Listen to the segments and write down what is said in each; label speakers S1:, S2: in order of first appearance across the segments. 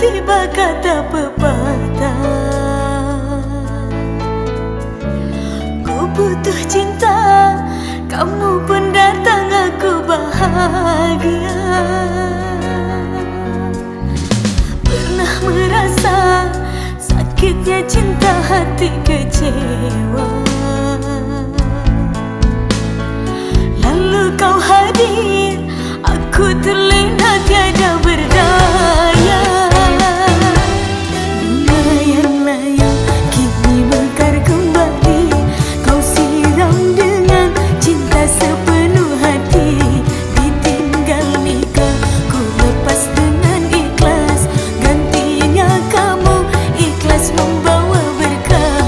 S1: tiba kata pepatah, ku butuh cinta, kamu pun datang, aku bahagia. Pernah merasa sakitnya cinta, hati kecewa, lalu kau hadir, aku terlena tiada berdaya. Bunga yang layu kini mekar kembali, kau siram dengan cinta sepenuh hati. Ditinggal nikah, ku lepas dengan ikhlas, gantinya kamu ikhlas membawa berkah.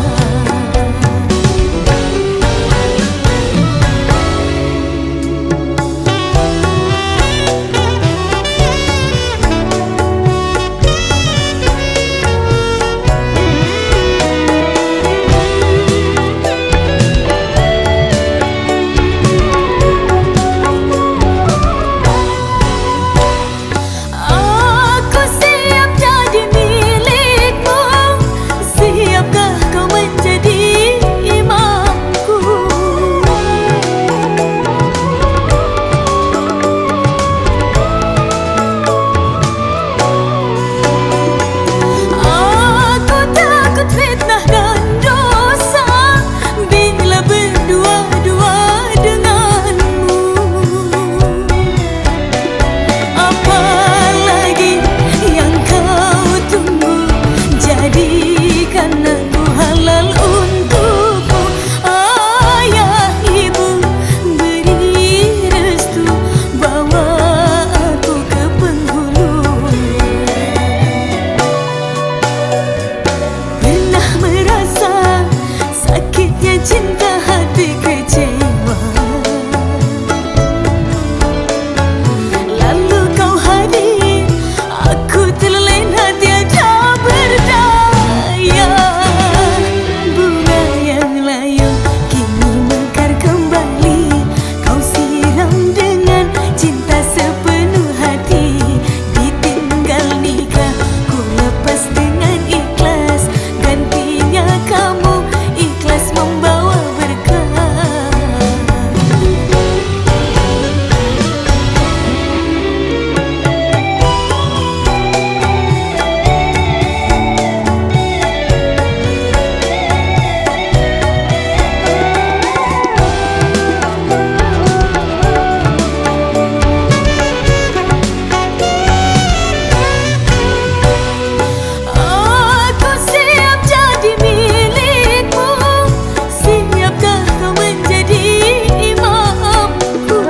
S1: Cinta hati kecewa, lalu kau hadir, aku terlena tiada berdaya. Bunga yang layu kini mekar kembali, kau siram dengan cinta sepenuh hati. Ditinggal nikah, ku lepas dengan ikhlas, gantinya kamu ikhlas membawa berkah. Aku siap jadi milikmu, siapkah kau menjadi imamku?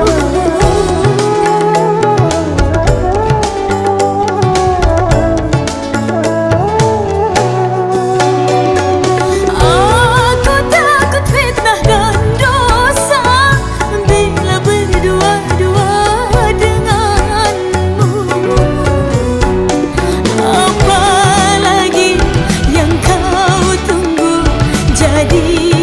S1: Aku takut fitnah dan dosa bila berdua-dua denganmu. Apalagi yang kau tunggu, jadi